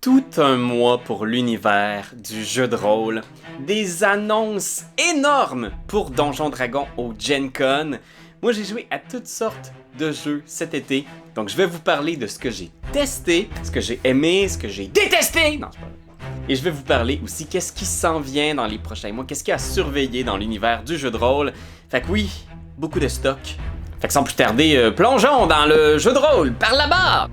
Tout un mois pour l'univers du jeu de rôle, des annonces énormes pour Donjon Dragon au Gen Con. Moi j'ai joué à toutes sortes de jeux cet été, donc je vais vous parler de ce que j'ai testé, ce que j'ai aimé, ce que j'ai détesté. Non, c'est pas vrai. Et je vais vous parler aussi qu'est-ce qui s'en vient dans les prochains mois, qu'est-ce qu'il y a à surveiller dans l'univers du jeu de rôle. Fait que oui, beaucoup de stock. Fait que sans plus tarder, plongeons dans le jeu de rôle par là-bas!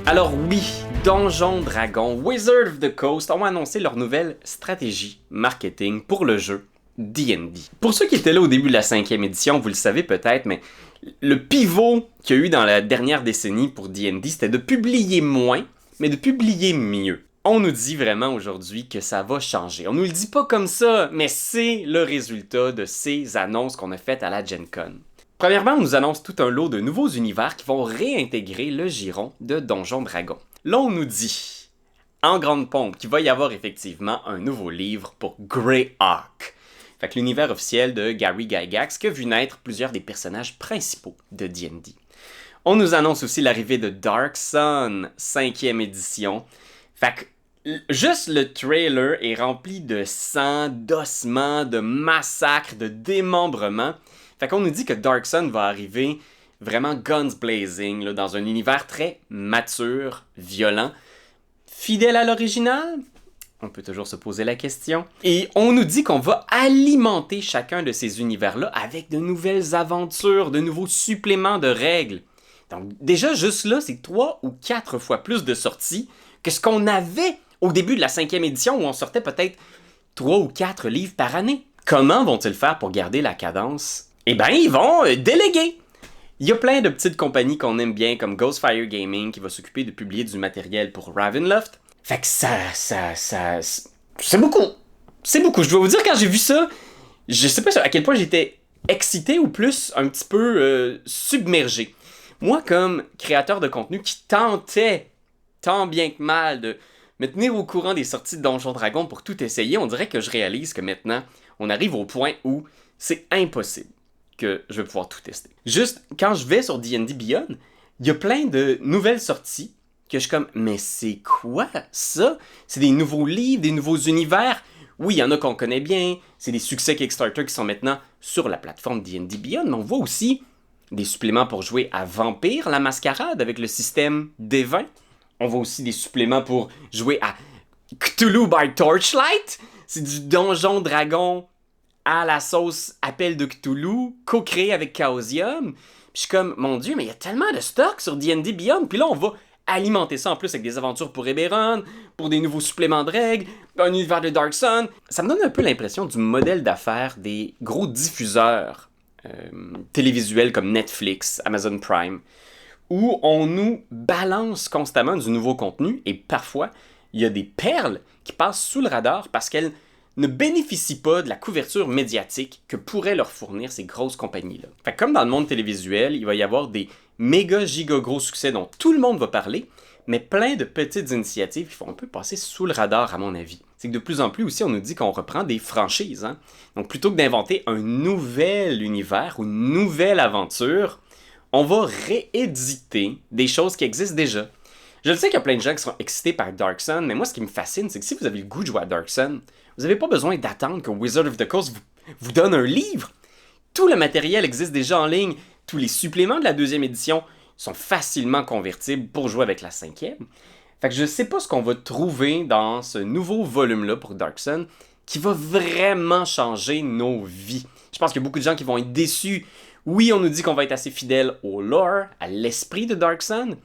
Alors oui, Donjon Dragon, Wizard of the Coast ont annoncé leur nouvelle stratégie marketing pour le jeu D&D. Pour ceux qui étaient là au début de la 5e édition, vous le savez peut-être, mais le pivot qu'il y a eu dans la dernière décennie pour D&D, c'était de publier moins, mais de publier mieux. On nous dit vraiment aujourd'hui que ça va changer. On nous le dit pas comme ça, mais c'est le résultat de ces annonces qu'on a faites à la Gen Con. Premièrement, on nous annonce tout un lot de nouveaux univers qui vont réintégrer le giron de Donjon Dragon. Là, on nous dit, en grande pompe, qu'il va y avoir effectivement un nouveau livre pour Greyhawk. Fait que l'univers officiel de Gary Gygax qui a vu naître plusieurs des personnages principaux de D&D. On nous annonce aussi l'arrivée de Dark Sun, 5e édition. Fait que juste le trailer est rempli de sang, d'ossements, de massacres, de démembrements. Fait qu'on nous dit que Dark Sun va arriver vraiment guns blazing, là, dans un univers très mature, violent, fidèle à l'original. On peut toujours se poser la question. Et on nous dit qu'on va alimenter chacun de ces univers-là avec de nouvelles aventures, de nouveaux suppléments de règles. Donc déjà, juste là, c'est 3 ou 4 fois plus de sorties que ce qu'on avait au début de la 5e édition où on sortait peut-être 3 ou 4 livres par année. Comment vont-ils faire pour garder la cadence? Eh ben, ils vont déléguer. Il y a plein de petites compagnies qu'on aime bien, comme Ghostfire Gaming, qui va s'occuper de publier du matériel pour Ravenloft. Fait que c'est beaucoup. C'est beaucoup. Je dois vous dire, quand j'ai vu ça, je sais pas à quel point j'étais excité ou plus un petit peu submergé. Moi, comme créateur de contenu qui tentait, tant bien que mal, de me tenir au courant des sorties de Donjon Dragon pour tout essayer, on dirait que je réalise que maintenant, on arrive au point où c'est impossible que je vais pouvoir tout tester. Juste, quand je vais sur D&D Beyond, il y a plein de nouvelles sorties que je suis comme, mais c'est quoi ça? C'est des nouveaux livres, des nouveaux univers. Oui, il y en a qu'on connaît bien, c'est des succès Kickstarter qui sont maintenant sur la plateforme D&D Beyond, mais on voit aussi des suppléments pour jouer à Vampire, la Mascarade, avec le système D20. On voit aussi des suppléments pour jouer à Cthulhu by Torchlight. C'est du Donjon Dragon à la sauce Appel de Cthulhu, co-créé avec Chaosium. Puis je suis comme, mon Dieu, mais il y a tellement de stock sur D&D Beyond. Puis là, on va alimenter ça en plus avec des aventures pour Eberron, pour des nouveaux suppléments de règles, un univers de Dark Sun. Ça me donne un peu l'impression du modèle d'affaires des gros diffuseurs télévisuels comme Netflix, Amazon Prime, où on nous balance constamment du nouveau contenu et parfois, il y a des perles qui passent sous le radar parce qu'elles ne bénéficient pas de la couverture médiatique que pourraient leur fournir ces grosses compagnies-là. Fait que comme dans le monde télévisuel, il va y avoir des méga giga gros succès dont tout le monde va parler, mais plein de petites initiatives qui font un peu passer sous le radar à mon avis. C'est que de plus en plus aussi on nous dit qu'on reprend des franchises. Hein? Donc plutôt que d'inventer un nouvel univers ou une nouvelle aventure, on va rééditer des choses qui existent déjà. Je le sais qu'il y a plein de gens qui sont excités par Dark Sun, mais moi ce qui me fascine, c'est que si vous avez le goût de jouer à Dark Sun, vous n'avez pas besoin d'attendre que Wizard of the Coast vous donne un livre. Tout le matériel existe déjà en ligne. Tous les suppléments de la 2e édition sont facilement convertibles pour jouer avec la 5e. Fait que je sais pas ce qu'on va trouver dans ce nouveau volume-là pour Dark Sun qui va vraiment changer nos vies. Je pense qu'il y a beaucoup de gens qui vont être déçus. Oui, on nous dit qu'on va être assez fidèle au lore, à l'esprit de Dark Sun,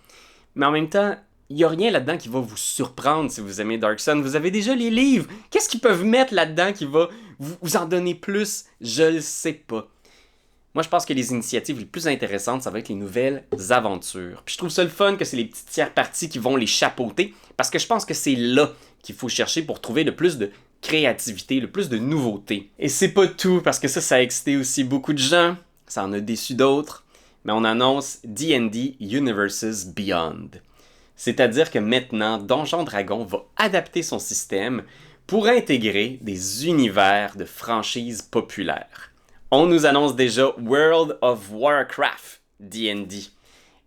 mais en même temps, il n'y a rien là-dedans qui va vous surprendre si vous aimez Dark Sun. Vous avez déjà les livres. Qu'est-ce qu'ils peuvent mettre là-dedans qui va vous en donner plus? Je le sais pas. Moi, je pense que les initiatives les plus intéressantes, ça va être les nouvelles aventures. Puis je trouve ça le fun que c'est les petites tiers parties qui vont les chapeauter, parce que je pense que c'est là qu'il faut chercher pour trouver le plus de créativité, le plus de nouveautés. Et c'est pas tout, parce que ça a excité aussi beaucoup de gens. Ça en a déçu d'autres. mais on annonce D&D Universes Beyond. C'est-à-dire que maintenant, Donjon Dragon va adapter son système pour intégrer des univers de franchises populaires. On nous annonce déjà World of Warcraft D&D.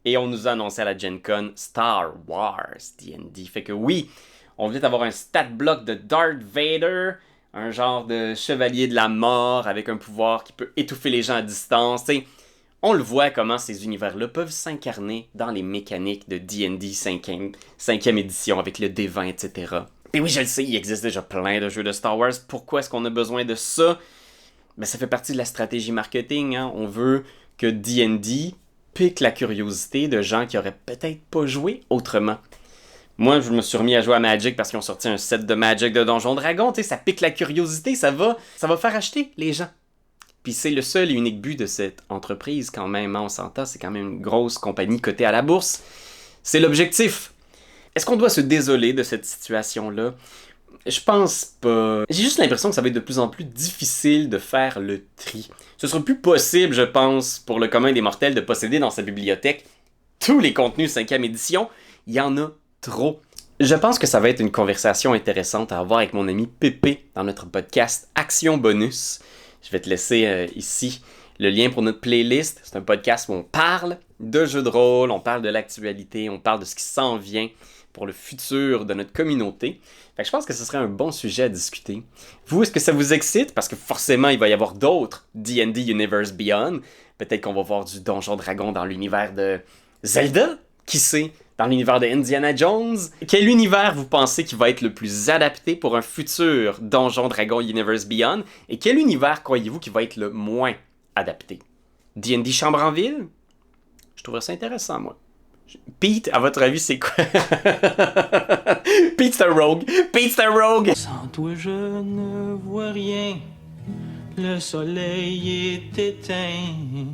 Et on nous a annoncé à la Gen Con Star Wars D&D. Fait que oui, on vient d'avoir un stat block de Darth Vader, un genre de chevalier de la mort avec un pouvoir qui peut étouffer les gens à distance. T'sais, on le voit comment ces univers-là peuvent s'incarner dans les mécaniques de D&D 5e édition avec le D20, etc. Et oui, je le sais, il existe déjà plein de jeux de Star Wars. Pourquoi est-ce qu'on a besoin de ça? Ben, ça fait partie de la stratégie marketing. Hein? On veut que D&D pique la curiosité de gens qui auraient peut-être pas joué autrement. Moi, je me suis remis à jouer à Magic parce qu'ils ont sorti un set de Magic de Donjon Dragon. Tu sais, ça pique la curiosité, ça va faire acheter les gens. Puis c'est le seul et unique but de cette entreprise quand même. Hein, on s'entend, c'est quand même une grosse compagnie cotée à la bourse. C'est l'objectif. Est-ce qu'on doit se désoler de cette situation-là? Je pense pas. J'ai juste l'impression que ça va être de plus en plus difficile de faire le tri. Ce sera plus possible, je pense, pour le commun des mortels de posséder dans sa bibliothèque tous les contenus 5e édition. Il y en a trop. Je pense que ça va être une conversation intéressante à avoir avec mon ami Pépé dans notre podcast Action Bonus. Je vais te laisser ici le lien pour notre playlist. C'est un podcast où on parle de jeux de rôle, on parle de l'actualité, on parle de ce qui s'en vient pour le futur de notre communauté. Fait que je pense que ce serait un bon sujet à discuter. Vous, est-ce que ça vous excite? Parce que forcément, il va y avoir d'autres D&D Universe Beyond. Peut-être qu'on va voir du Donjon Dragon dans l'univers de Zelda. Qui sait? Dans l'univers de Indiana Jones. Quel univers vous pensez qui va être le plus adapté pour un futur Donjon Dragon Universe Beyond? Et quel univers croyez-vous qui va être le moins adapté? D&D Chambre en Ville? Je trouverais ça intéressant, moi. Pete, à votre avis, c'est quoi? Pete, c'est un rogue! Pete, c'est un rogue! Sans toi, je ne vois rien. Le soleil est éteint.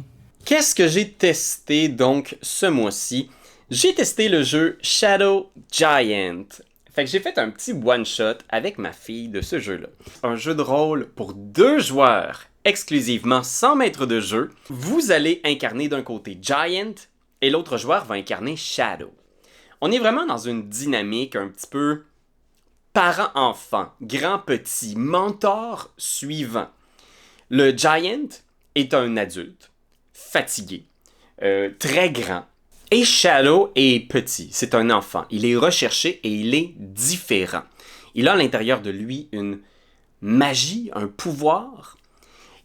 Qu'est-ce que j'ai testé, donc, ce mois-ci? J'ai testé le jeu Shadow Giant. Fait que j'ai fait un petit one-shot avec ma fille de ce jeu-là. Un jeu de rôle pour 2 joueurs, exclusivement sans maître de jeu. Vous allez incarner d'un côté Giant, et l'autre joueur va incarner Shadow. On est vraiment dans une dynamique un petit peu parent-enfant, grand-petit, mentor suivant. Le Giant est un adulte, fatigué, très grand. Et Shadow est petit, c'est un enfant. Il est recherché et il est différent. Il a à l'intérieur de lui une magie, un pouvoir.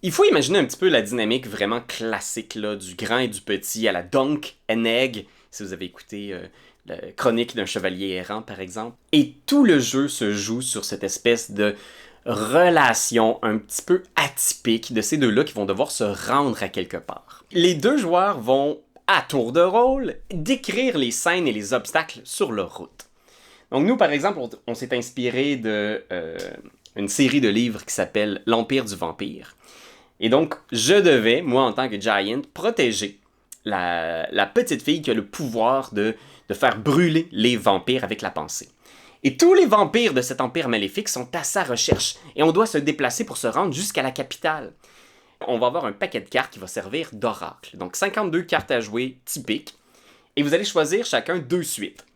Il faut imaginer un petit peu la dynamique vraiment classique là, du grand et du petit à la Dunk and Egg, si vous avez écouté la chronique d'un chevalier errant par exemple. Et tout le jeu se joue sur cette espèce de relation un petit peu atypique de ces deux-là qui vont devoir se rendre à quelque part. Les 2 joueurs vont, à tour de rôle, décrire les scènes et les obstacles sur leur route. Donc nous, par exemple, on s'est inspiré de une série de livres qui s'appelle L'Empire du Vampire. Et donc, je devais, moi en tant que Giant, protéger la petite fille qui a le pouvoir de faire brûler les vampires avec la pensée. Et tous les vampires de cet empire maléfique sont à sa recherche, et on doit se déplacer pour se rendre jusqu'à la capitale. On va avoir un paquet de cartes qui va servir d'oracle. Donc 52 cartes à jouer typiques, et vous allez choisir chacun 2 suites.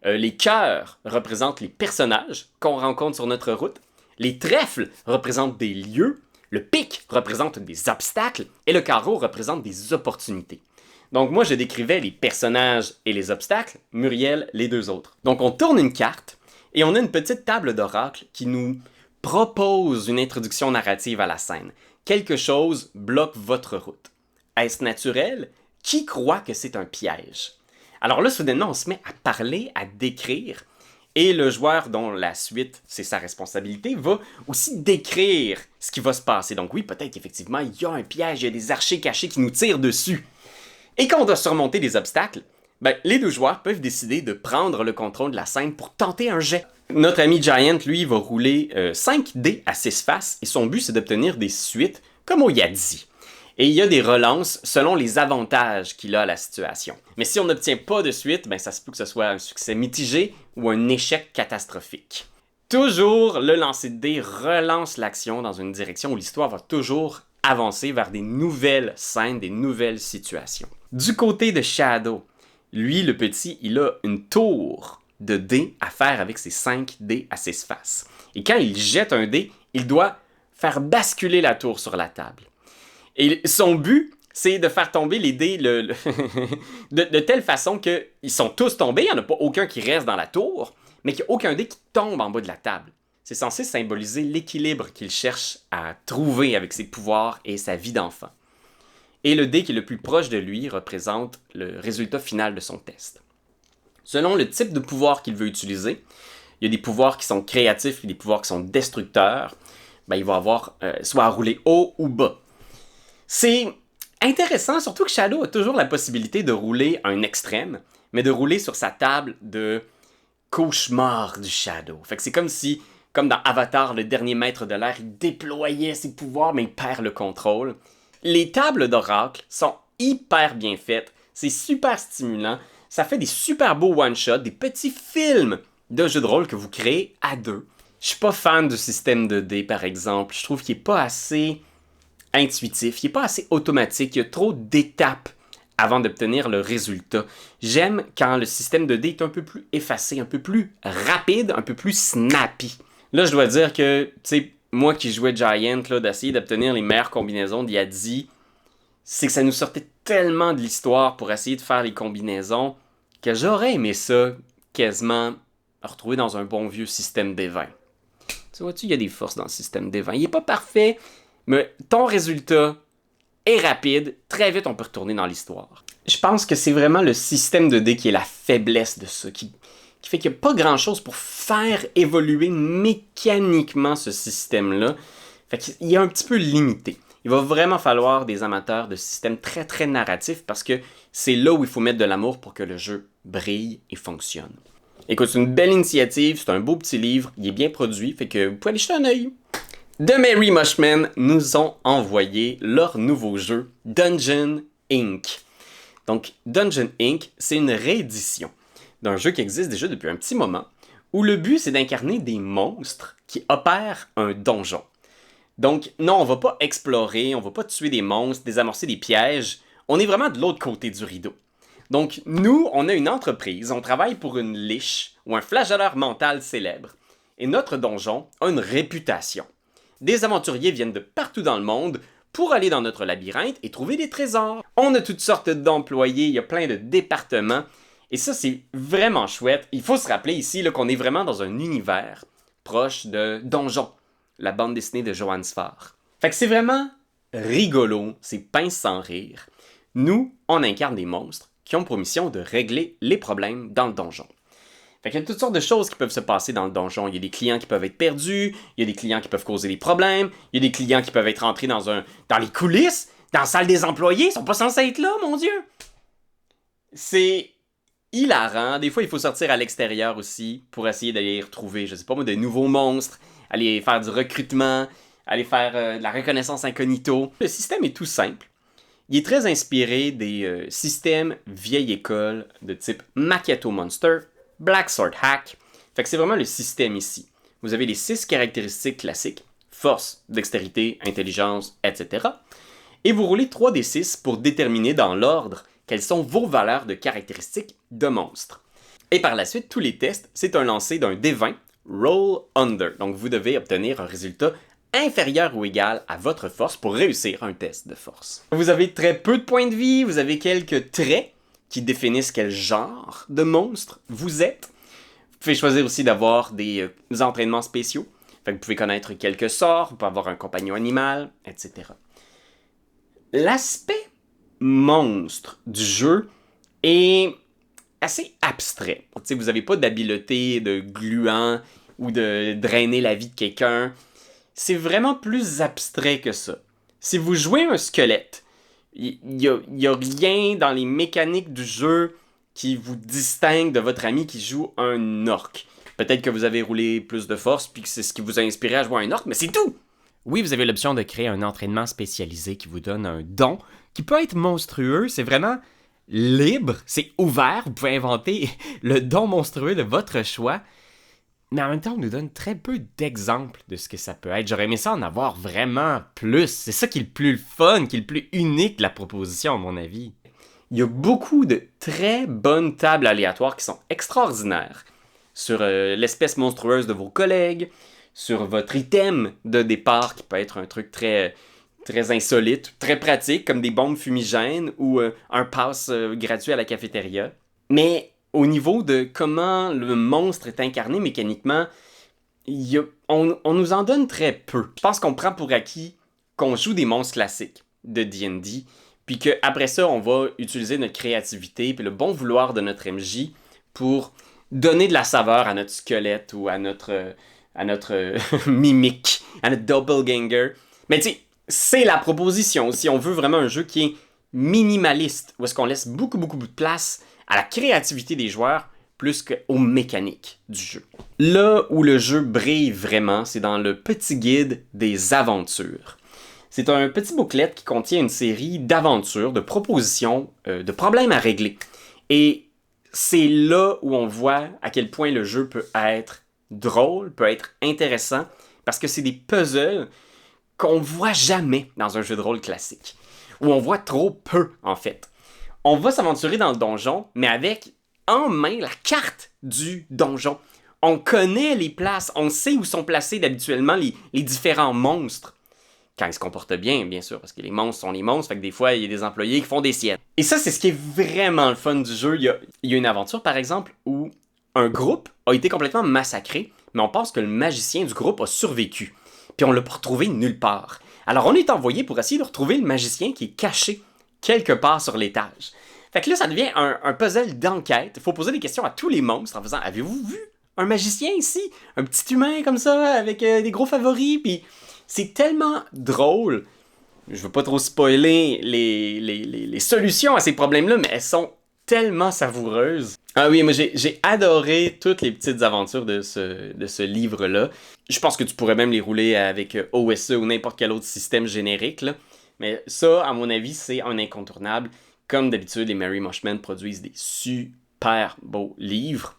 Les cœurs représentent les personnages qu'on rencontre sur notre route, les trèfles représentent des lieux, le pic représente des obstacles, et le carreau représente des opportunités. Donc moi, je décrivais les personnages et les obstacles, Muriel, les 2 autres. Donc on tourne une carte, et on a une petite table d'oracle qui nous propose une introduction narrative à la scène. Quelque chose bloque votre route. Est-ce naturel? Qui croit que c'est un piège? Alors là, soudainement, on se met à parler, à décrire, et le joueur dont la suite, c'est sa responsabilité, va aussi décrire ce qui va se passer. Donc oui, peut-être qu'effectivement, il y a un piège, il y a des archers cachés qui nous tirent dessus. Et quand on doit surmonter des obstacles, les 2 joueurs peuvent décider de prendre le contrôle de la scène pour tenter un jet. Notre ami Giant, lui, va rouler 5 dés à 6 faces, et son but, c'est d'obtenir des suites comme au Yahtzee. Et il y a des relances selon les avantages qu'il a à la situation. Mais si on n'obtient pas de suite, ça se peut que ce soit un succès mitigé ou un échec catastrophique. Toujours, le lancer de dés relance l'action dans une direction où l'histoire va toujours avancer vers des nouvelles scènes, des nouvelles situations. Du côté de Shadow, lui, le petit, il a une tour de dés à faire avec ses 5 dés à 6 faces. Et quand il jette un dé, il doit faire basculer la tour sur la table. Et son but, c'est de faire tomber les dés de telle façon qu'ils sont tous tombés, il n'y en a pas aucun qui reste dans la tour, mais qu'il n'y a aucun dé qui tombe en bas de la table. C'est censé symboliser l'équilibre qu'il cherche à trouver avec ses pouvoirs et sa vie d'enfant. Et le dé qui est le plus proche de lui représente le résultat final de son test. Selon le type de pouvoir qu'il veut utiliser, il y a des pouvoirs qui sont créatifs et des pouvoirs qui sont destructeurs. Ben, il va avoir soit à rouler haut ou bas. C'est intéressant, surtout que Shadow a toujours la possibilité de rouler un extrême, mais de rouler sur sa table de cauchemar du Shadow. Fait que c'est comme si, comme dans Avatar, le dernier maître de l'air, il déployait ses pouvoirs, mais il perd le contrôle. Les tables d'oracle sont hyper bien faites, c'est super stimulant, ça fait des super beaux one-shots, des petits films de jeux de rôle que vous créez à deux. Je suis pas fan du système de dés, par exemple. Je trouve qu'il est pas assez intuitif, il est pas assez automatique, il y a trop d'étapes avant d'obtenir le résultat. J'aime quand le système de dés est un peu plus effacé, un peu plus rapide, un peu plus snappy. Là, je dois dire que, tu sais, moi qui jouais Giant, là, d'essayer d'obtenir les meilleures combinaisons d'il y a 10, c'est que ça nous sortait tellement de l'histoire pour essayer de faire les combinaisons que j'aurais aimé ça quasiment retrouver dans un bon vieux système des 20. Tu vois-tu, il y a des forces dans le système des 20. Il n'est pas parfait, mais ton résultat est rapide. Très vite, on peut retourner dans l'histoire. Je pense que c'est vraiment le système de dés qui est la faiblesse de ça, qui fait qu'il n'y a pas grand-chose pour faire évoluer mécaniquement ce système-là. Fait qu'il est un petit peu limité. Il va vraiment falloir des amateurs de systèmes très très narratifs parce que c'est là où il faut mettre de l'amour pour que le jeu brille et fonctionne. Écoute, c'est une belle initiative, c'est un beau petit livre, il est bien produit, fait que vous pouvez aller jeter un œil. The Merry Mushmen nous ont envoyé leur nouveau jeu, Dungeon Inc. Donc, Dungeon Inc., c'est une réédition d'un jeu qui existe déjà depuis un petit moment, où le but, c'est d'incarner des monstres qui opèrent un donjon. Donc, non, on va pas explorer, on va pas tuer des monstres, désamorcer des pièges, on est vraiment de l'autre côté du rideau. Donc, nous, on a une entreprise, on travaille pour une liche ou un flageoleur mental célèbre, et notre donjon a une réputation. Des aventuriers viennent de partout dans le monde pour aller dans notre labyrinthe et trouver des trésors. On a toutes sortes d'employés, il y a plein de départements, et ça, c'est vraiment chouette. Il faut se rappeler ici là, qu'on est vraiment dans un univers proche de Donjon, la bande dessinée de Johann Sfar. Fait que c'est vraiment rigolo, c'est pince sans rire. Nous, on incarne des monstres qui ont pour mission de régler les problèmes dans le donjon. Fait qu'il y a toutes sortes de choses qui peuvent se passer dans le donjon. Il y a des clients qui peuvent être perdus, il y a des clients qui peuvent causer des problèmes, il y a des clients qui peuvent être entrés dans les coulisses, dans la salle des employés, ils sont pas censés être là, mon Dieu! C'est hilarant. Des fois, il faut sortir à l'extérieur aussi pour essayer d'aller retrouver, je sais pas moi, de nouveaux monstres, aller faire du recrutement, aller faire de la reconnaissance incognito. Le système est tout simple. Il est très inspiré des systèmes vieille école de type Macchiato Monster, Black Sword Hack. Fait que c'est vraiment le système ici. Vous avez les 6 caractéristiques classiques, force, dextérité, intelligence, etc. Et vous roulez 3d6 pour déterminer dans l'ordre quelles sont vos valeurs de caractéristiques de monstre. Et par la suite, tous les tests, c'est un lancer d'un D20, Roll Under. Donc vous devez obtenir un résultat inférieur ou égal à votre force pour réussir un test de force. Vous avez très peu de points de vie, vous avez quelques traits qui définissent quel genre de monstre vous êtes. Vous pouvez choisir aussi d'avoir des entraînements spéciaux. Fait que vous pouvez connaître quelques sorts, vous pouvez avoir un compagnon animal, etc. L'aspect monstre du jeu est assez abstrait. Vous n'avez pas d'habileté de gluant ou de drainer la vie de quelqu'un. C'est vraiment plus abstrait que ça. Si vous jouez un squelette, il y a rien dans les mécaniques du jeu qui vous distingue de votre ami qui joue un orc. Peut-être que vous avez roulé plus de force puis que c'est ce qui vous a inspiré à jouer un orc, mais c'est tout! Oui, vous avez l'option de créer un entraînement spécialisé qui vous donne un don qui peut être monstrueux. C'est vraiment libre, c'est ouvert. Vous pouvez inventer le don monstrueux de votre choix. Mais en même temps, on nous donne très peu d'exemples de ce que ça peut être. J'aurais aimé ça en avoir vraiment plus. C'est ça qui est le plus fun, qui est le plus unique de la proposition, à mon avis. Il y a beaucoup de très bonnes tables aléatoires qui sont extraordinaires sur l'espèce monstrueuse de vos collègues, sur votre item de départ qui peut être un truc très, très insolite, très pratique comme des bombes fumigènes ou un pass gratuit à la cafétéria. Mais au niveau de comment le monstre est incarné mécaniquement, on nous en donne très peu. Je pense qu'on prend pour acquis qu'on joue des monstres classiques de D&D, puis qu'après ça, on va utiliser notre créativité puis le bon vouloir de notre MJ pour donner de la saveur à notre squelette ou à notre mimique, à notre doppelganger. Mais tu sais, c'est la proposition. Si on veut vraiment un jeu qui est minimaliste, où est-ce qu'on laisse beaucoup de place à la créativité des joueurs plus qu'aux mécaniques du jeu. Là où le jeu brille vraiment, c'est dans le petit guide des aventures. C'est un petit booklet qui contient une série d'aventures, de propositions, de problèmes à régler. Et c'est là où on voit à quel point le jeu peut être drôle, peut être intéressant, parce que c'est des puzzles qu'on voit jamais dans un jeu de rôle classique. Ou on voit trop peu, en fait. On va s'aventurer dans le donjon, mais avec en main la carte du donjon. On connaît les places, on sait où sont placés habituellement les différents monstres. Quand ils se comportent bien sûr, parce que les monstres sont les monstres, fait que des fois, il y a des employés qui font des siennes. Et ça, c'est ce qui est vraiment le fun du jeu. Il y a une aventure, par exemple, où un groupe a été complètement massacré, mais on pense que le magicien du groupe a survécu. Puis on l'a pas retrouvé nulle part. Alors on est envoyé pour essayer de retrouver le magicien qui est caché quelque part sur l'étage. Fait que là, ça devient un puzzle d'enquête. Il faut poser des questions à tous les monstres en faisant « Avez-vous vu un magicien ici? Un petit humain comme ça, avec des gros favoris? » Puis c'est tellement drôle. Je veux pas trop spoiler les solutions à ces problèmes-là, mais elles sont tellement savoureuses. Ah oui, moi j'ai adoré toutes les petites aventures de ce livre-là. Je pense que tu pourrais même les rouler avec OSE ou n'importe quel autre système générique, là. Mais ça, à mon avis, c'est un incontournable. Comme d'habitude, les Merry Mushmen produisent des super beaux livres.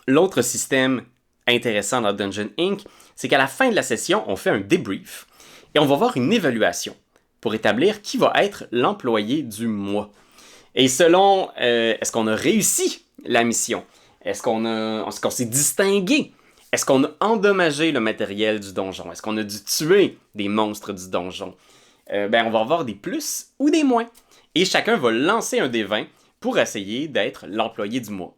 L'autre système intéressant dans Dungeon Inc., c'est qu'à la fin de la session, on fait un débrief et on va voir une évaluation pour établir qui va être l'employé du mois. Et selon, est-ce qu'on a réussi la mission? Est-ce qu'on s'est distingué? Est-ce qu'on a endommagé le matériel du donjon? Est-ce qu'on a dû tuer des monstres du donjon? On va avoir des plus ou des moins. Et chacun va lancer un des 20 pour essayer d'être l'employé du mois.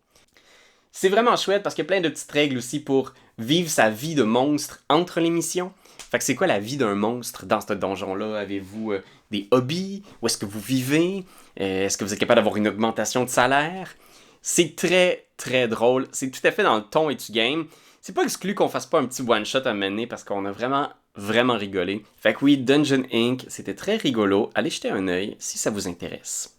C'est vraiment chouette parce qu'il y a plein de petites règles aussi pour vivre sa vie de monstre entre les missions. Fait que c'est quoi la vie d'un monstre dans ce donjon-là? Avez-vous des hobbies? Où est-ce que vous vivez? Est-ce que vous êtes capable d'avoir une augmentation de salaire? C'est très, très drôle. C'est tout à fait dans le ton et du game. C'est pas exclu qu'on fasse pas un petit one-shot à mener parce qu'on a vraiment rigolé. Fait que oui, Dungeon Inc., c'était très rigolo. Allez jeter un œil si ça vous intéresse.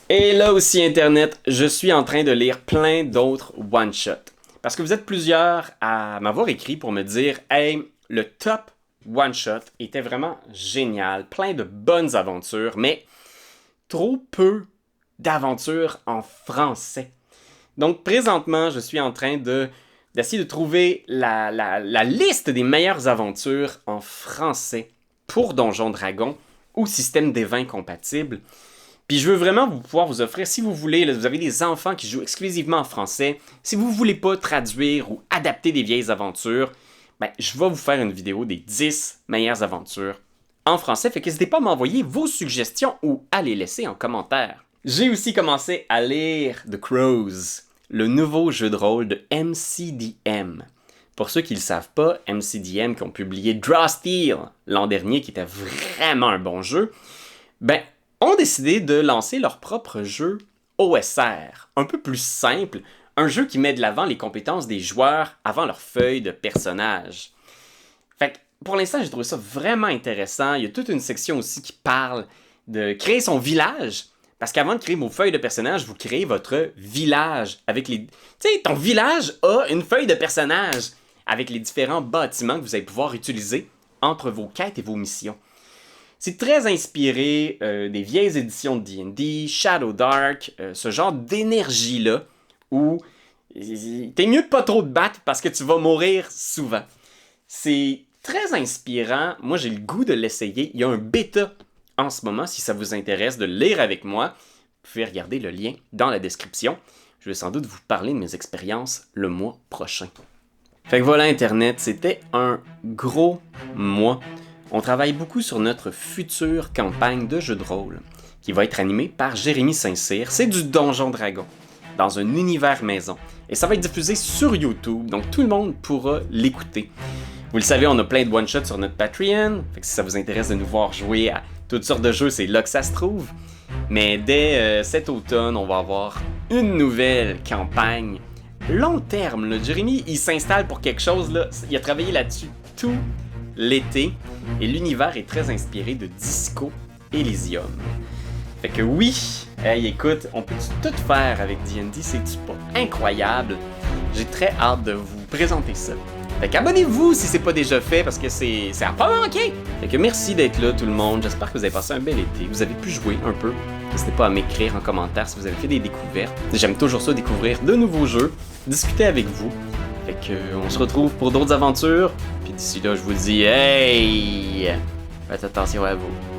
Et là aussi, Internet, je suis en train de lire plein d'autres one-shots. Parce que vous êtes plusieurs à m'avoir écrit pour me dire « Hey, le top one-shot était vraiment génial, plein de bonnes aventures, mais trop peu d'aventures en français. » Donc présentement, je suis en train d'essayer de trouver la liste des meilleures aventures en français pour Donjon Dragon ou système des 20 compatible. Puis je veux vraiment pouvoir vous offrir, si vous voulez, là, vous avez des enfants qui jouent exclusivement en français, si vous ne voulez pas traduire ou adapter des vieilles aventures, je vais vous faire une vidéo des 10 meilleures aventures en français. Fait qu'hésitez pas à m'envoyer vos suggestions ou à les laisser en commentaire. J'ai aussi commencé à lire The Crows, le nouveau jeu de rôle de MCDM. Pour ceux qui ne le savent pas, MCDM qui ont publié Draw Steel l'an dernier, qui était vraiment un bon jeu, ont décidé de lancer leur propre jeu OSR, un peu plus simple, un jeu qui met de l'avant les compétences des joueurs avant leur feuille de personnage. Fait que pour l'instant, j'ai trouvé ça vraiment intéressant. Il y a toute une section aussi qui parle de créer son village. Parce qu'avant de créer vos feuilles de personnage, vous créez votre village avec les... Tu sais, ton village a une feuille de personnage avec les différents bâtiments que vous allez pouvoir utiliser entre vos quêtes et vos missions. C'est très inspiré des vieilles éditions de D&D, Shadow Dark, ce genre d'énergie-là où t'es mieux de pas trop te battre parce que tu vas mourir souvent. C'est très inspirant. Moi, j'ai le goût de l'essayer. Il y a un bêta en ce moment, si ça vous intéresse, de le lire avec moi. vous pouvez regarder le lien dans la description. Je vais sans doute vous parler de mes expériences le mois prochain. Fait que voilà Internet, c'était un gros mois. On travaille beaucoup sur notre future campagne de jeu de rôle, qui va être animée par Jérémy Saint-Cyr. C'est du Donjon Dragon, dans un univers maison. Et ça va être diffusé sur YouTube, donc tout le monde pourra l'écouter. Vous le savez, on a plein de one-shots sur notre Patreon, fait que si ça vous intéresse de nous voir jouer à toutes sortes de jeux, c'est là que ça se trouve. Mais dès cet automne, on va avoir une nouvelle campagne long terme. Là. Jérémy, il s'installe pour quelque chose, là. Il a travaillé là-dessus tout l'été, et l'univers est très inspiré de Disco Elysium. Fait que oui, hey, écoute, on peut tout faire avec D&D, c'est-tu pas incroyable? J'ai très hâte de vous présenter ça. Fait qu'abonnez-vous si c'est pas déjà fait, parce que c'est à pas manquer! Fait que merci d'être là tout le monde, j'espère que vous avez passé un bel été, vous avez pu jouer un peu. N'hésitez pas à m'écrire en commentaire si vous avez fait des découvertes. J'aime toujours ça, découvrir de nouveaux jeux, discuter avec vous. Fait que on se retrouve pour d'autres aventures, puis d'ici là je vous dis hey! Faites attention à vous.